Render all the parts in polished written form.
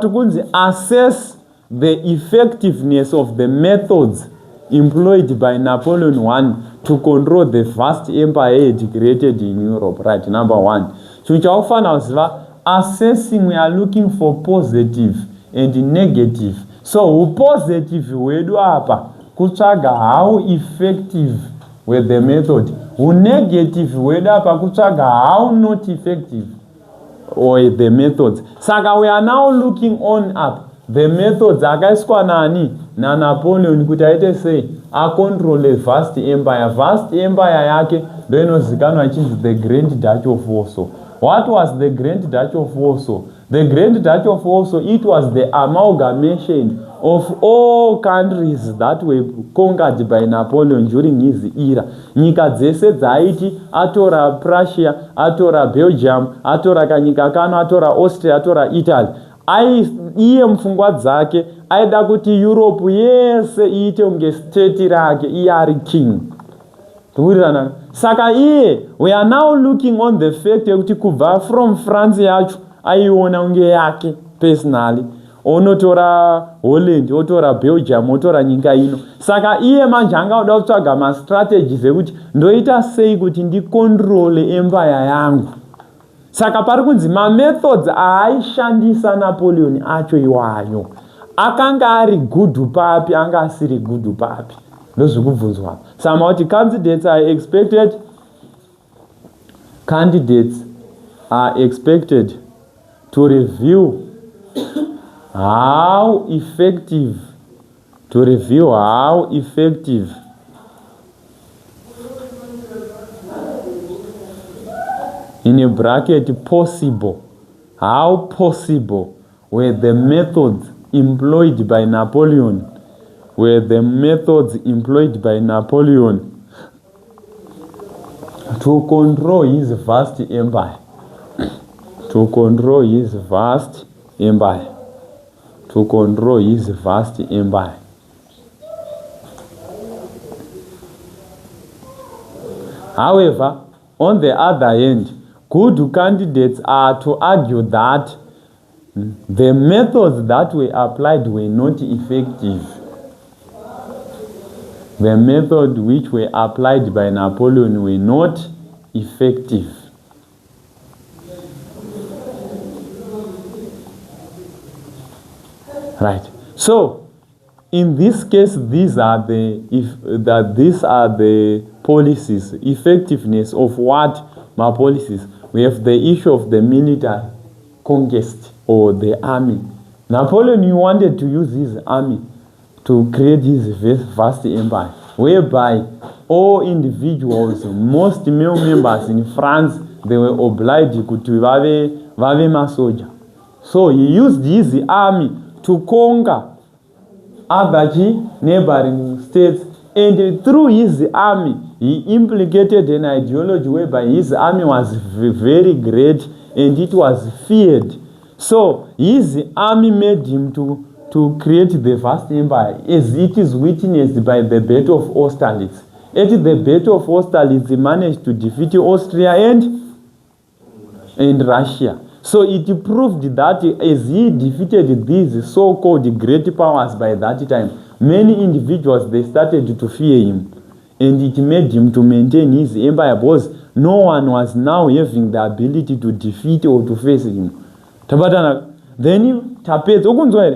to assess the effectiveness of the methods employed by Napoleon I to control the vast empire he had created in Europe, right? Number one. Assessing, we are looking for positive and negative. So positive we do apa kutsvaga how effective were the method. Negative we do apa kutsvaga how not effective or the methods. Saka we are now looking on up the methods akaiswa nani na Napoleon kuti aite sei a control a vast empire. Vast empire yake ndio inozikanwa ichinzi the Grand Duchy of Warsaw. What was the Grand Duchy of Warsaw? The Grand Duchy of Warsaw, it was the amalgamation of all countries that were conquered by Napoleon during his era. Nyika dzese dzaiti atora Prussia, atora Belgium, atora kanyika kano, atora Austria, atora Italy. Iye mfungwa dzake aida kuti Europe yese iite unge state rake iye ari king. Saka iye, we are now looking on the fact yekuti kubva from France yacho aiona unge yake personally. Onotora Holland, otora Belgium, otora nyika ino. Saka iye manje angauda kutsvaga ma strategies ekuti ndoita sei kuti ndi control empire yangu. Saka pari kunzi ma methods aishandisa Napoleon acho iwayo akanga ari good papi anga asiri good papi ndozvikubvunzwa. Some of the candidates are expected to review how effective in a bracket possible, how possible were the methods employed by Napoleon to control his vast empire. However, on the other hand, good candidates are to argue that the methods that were applied were not effective. The methods which were applied by Napoleon were not effective. Right. So, in this case, these are the policies, effectiveness of what my policies. We have the issue of the military conquest or the army. Napoleon, he wanted to use his army to create his vast empire, whereby all individuals, most male members in France, they were obliged to have masoja. So he used his army to conquer other neighboring states, and through his army, he implicated an ideology whereby his army was very great and it was feared. So his army made him to create the vast empire, as it is witnessed by the Battle of Austerlitz. At the Battle of Austerlitz, he managed to defeat Austria and Russia. So it proved that as he defeated these so-called great powers by that time, many individuals, they started to fear him. And it made him to maintain his empire because no one was now having the ability to defeat or to face him. Then tapet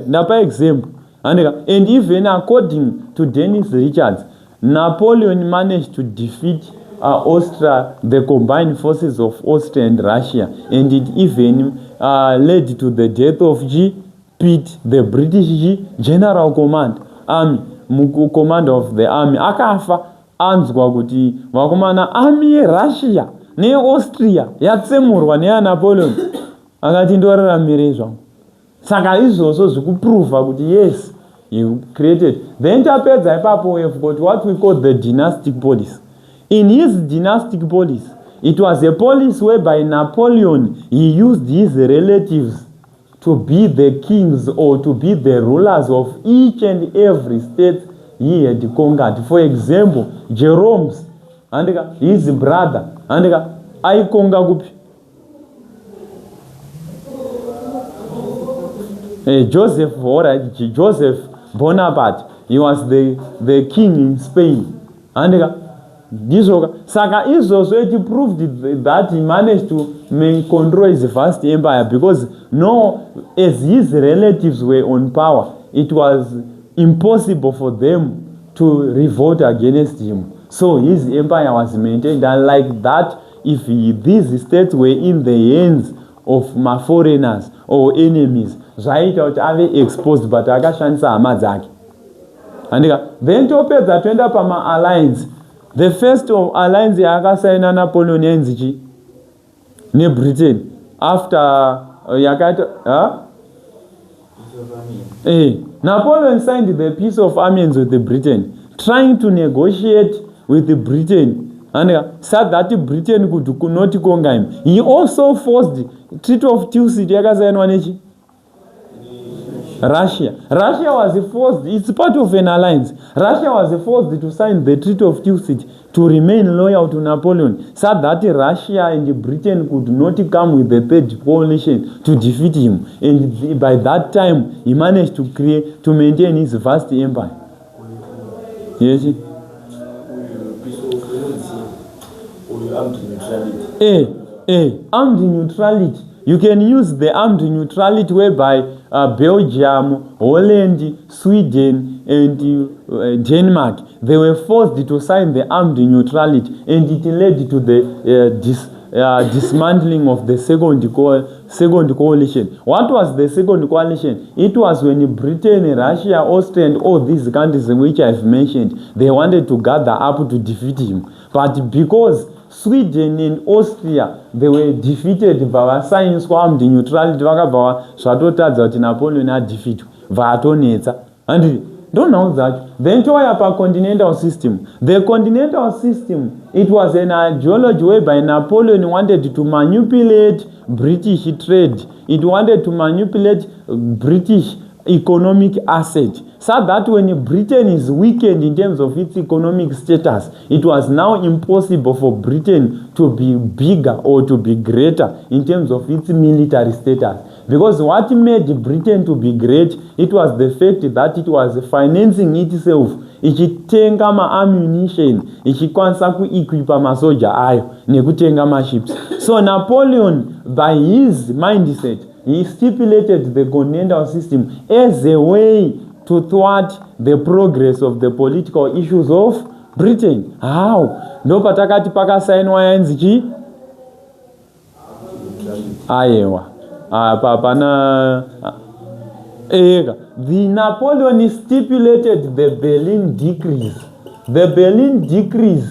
napa example. And even according to Dennis Richards, Napoleon managed to defeat Austria, the combined forces of Austria and Russia, and it even led to the death of Pitt, the British General Command of the army. Akafa anzwa kuti vakomana army Russia ne Austria yatsemurwa ne Napoleon akati ndoraramirai zvangu. Saka izvozvo zvikuprova kuti yes, you created. Then tapedza ipapo we have got what we call the dynastic policy. In his dynastic policy, it was a policy whereby Napoleon, he used his relatives to be the kings or to be the rulers of each and every state he had conquered. For example, Jerome's his brother aikonga kupi Joseph Bonaparte, he was the king in Spain. And Saka izvozvo it proved that he managed to control his vast empire, because as his relatives were on power, it was impossible for them to revolt against him. So his empire was maintained. And like that, if these states were in the hands of foreigners or enemies, zvaita kuti ave exposed, but akashandisa hama dzake. Then topedza toenda pama-alliance. The first of alliance yakasaina Napoleon yanzichi neBritain after Napoleon signed the Peace of Amiens with the Britain, trying to negotiate with the Britain, and said that Britain could not conquer him. He also forced the Treaty of Tilsit yakasainwa nechi Russia. Russia was forced, it's part of an alliance. Russia was forced to sign the Treaty of Tilsit to remain loyal to Napoleon, so that Russia and Britain could not come with the third coalition to defeat him. And by that time, he managed to maintain his vast empire. Yes. Armed neutrality. You can use the armed neutrality whereby Belgium, Holland, Sweden, and Denmark, they were forced to sign the armed neutrality, and it led to the dismantling of the second coalition. What was the second coalition? It was when Britain, Russia, Austria, and all these countries which I've mentioned, they wanted to gather up to defeat him. But because Sweden and Austria, they were defeated by science armed neutrality, vakabva zvatotadza kuti Napoleon adefeatwa vatonetsa. And don't know that. Then toya pa continental system. The continental system, it was an ideology whereby Napoleon wanted to manipulate British trade. It wanted to manipulate British economic asset, so that when Britain is weakened in terms of its economic status, it was now impossible for Britain to be bigger or to be greater in terms of its military status. Because what made Britain to be great, it was the fact that it was financing itself, ichitenga ma-ammunition, ichikwanisa ku-equipa masoja ayo, nekutenga ma-ships. So Napoleon, by his mindset, he stipulated the continental system as a way to thwart the progress of the political issues of Britain. How? No patakati pakasainwa yanzichi? Ayewa. The Napoleon stipulated the Berlin Decrees. The Berlin Decrees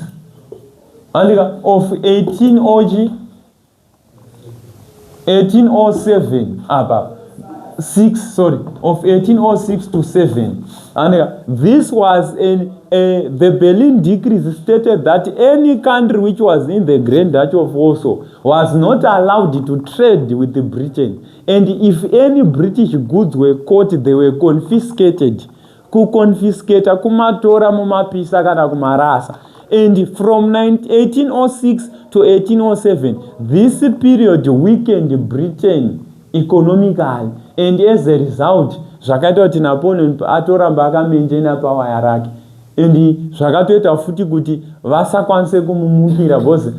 of 1807 of 1806 to 7. And this was the Berlin Decrees stated that any country which was in the Grand Duchy of Warsaw was not allowed to trade with Britain. And if any British goods were caught, they were confiscated. Kukonfiscata kumatora mumapisa kana kumarasa. And from 1806 to 1807, this period weakened Britain economically. And as a result, zvakaita kuti Napoleon atoramba akamaintaina power yake. And zvakatoita futi kuti vasakwanise kumumukira, because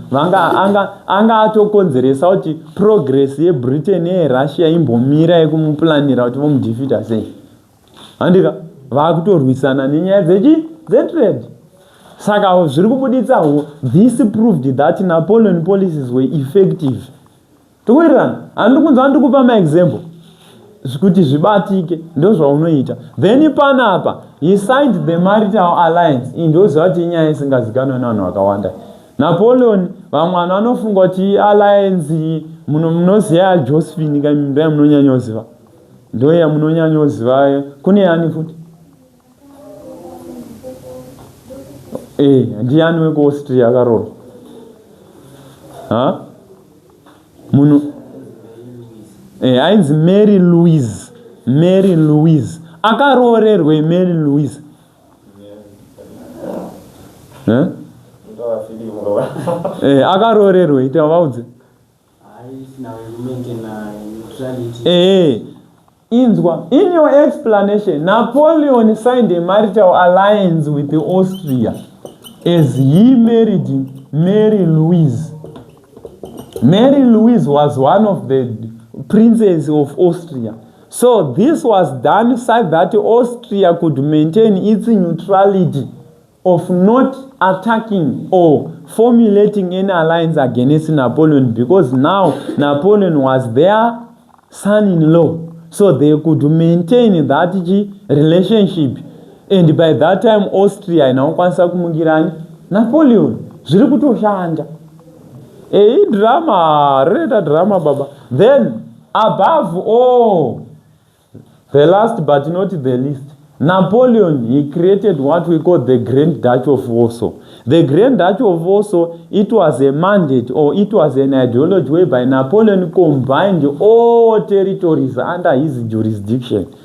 anga atokonzeresa kuti progress yeBritain neyeRussia imbomira yekumuplanira kuti vomudefeata sei. Handika vakutorwisana nenyaya dzetrade. Saka zviri kubuditsa, this proved that Napoleon policies were effective. Tikuirirana, handikunzwa ndikupa maexample kuti zvibatike, ndo zvaunoita. Then panapa he signed the marital alliance. Indoziva kuti inyaya isingazikanwa navanhu vakawanda. Napoleon, vamwe vanhu vanofunga kuti alliance munoziva Josephine kai ndo yamunonyanyoziva. Ndo yamunonyanyoziva. Kune yani futi? Ndiani wekuAustria akarorwa? Munhu ainzi Mary Louise. Akarorerwe Mary Louise. Akarorerwe ita vaudze. Inzwa, in your explanation, Napoleon signed a marital alliance with Austria as he married Mary Louise. Mary Louise was one of the princes of Austria. So this was done so that Austria could maintain its neutrality of not attacking or formulating any alliance against Napoleon, because now Napoleon was their son-in-law. So they could maintain that relationship. And by that time, Austria inakwanisa kumungirani Napoleon. Zviri kutoshanda. Drama, reda drama baba. Then, above all, the last but not the least, Napoleon, he created what we call the Grand Duchy of Warsaw. The Grand Duchy of Warsaw, it was a mandate, or it was an ideology whereby Napoleon combined all territories under his jurisdiction.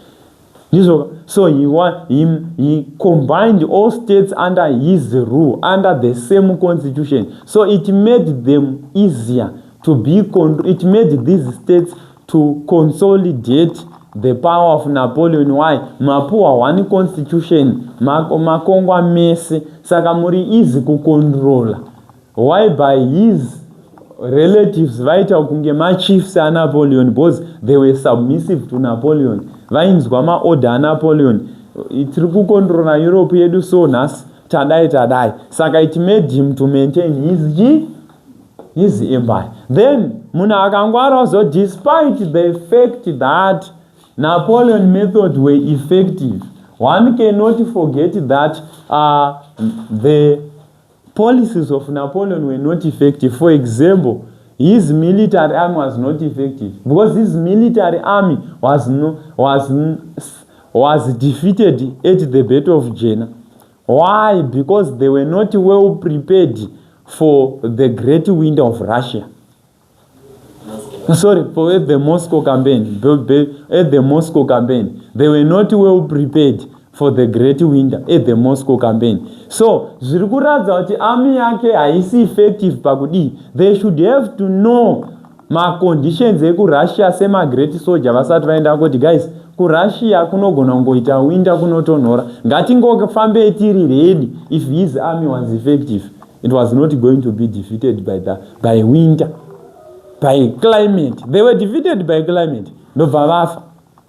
So he combined all states under his rule, under the same constitution. So it made them easier to be, it made these states to consolidate the power of Napoleon. Why? Mapua one constitution, makongwa mese, sakamuri easy to control. Why? By his relatives, vaita kunge ma chiefs a Napoleon, because they were submissive to Napoleon. Vainzwa ma order Napoleon. Itiri kukontrola Europe yedu so nas tadai. Saka it made him to maintain his empire. Then muna akangwara so, despite the fact that Napoleon methods were effective, one cannot forget that the policies of Napoleon were not effective. For example, his military army was not effective because his military army was defeated at the Battle of Jena. Why? Because they were not well prepared for the Great Winter of Russia. For the Moscow campaign. At the Moscow campaign, they were not well prepared for the Great Winter at the Moscow campaign. So, zvirikuradza kuti army yake haisi effective pakudi. They should have to know ma conditions eku Russia sema great soldier vasati vaenda kuti guys, ku Russia kunogona kungoita winter kunotonhora. Ngatingofambe tiri ready. If his army was effective, it was not going to be defeated by winter. By climate. They were defeated by climate. No vavafa.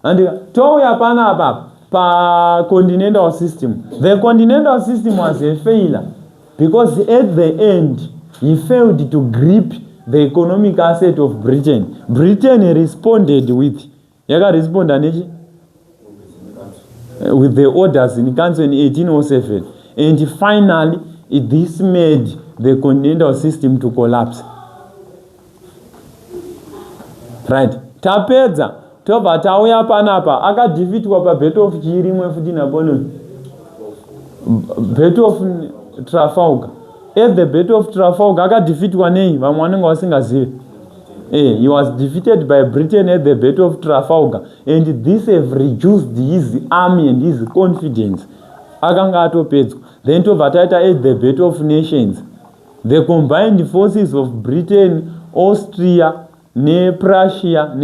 And toya panapa pa continental system. The continental system was a failure because at the end he failed to grip the economic asset of Britain. Britain responded with with the orders in council in 1807, and finally this made the continental system to collapse. Right. Tapedza tobva tauya panapa akadefeatwa pa Battle of Chirimwe futi Napoleon. Battle of Trafalgar. At the Battle of Trafalgar akadefeatwa nei vamwe vanenge vasingazivi. He was defeated by Britain at the Battle of Trafalgar, and this have reduced his army and his confidence. Akanga atopedzwa. Then tobva taita at the Battle of Nations. The combined forces of Britain, Austria, Prussia,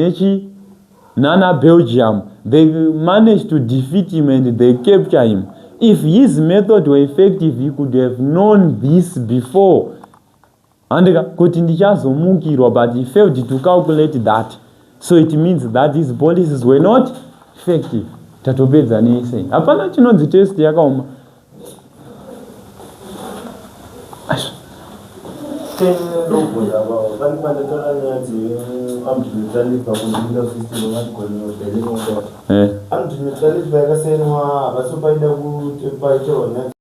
Nana Belgium, they managed to defeat him and they capture him. If his method were effective, he could have known this before. And but he failed to calculate that. So it means that his policies were not effective. Tatopedza neisei. Hapana chinonzi test yakaoma.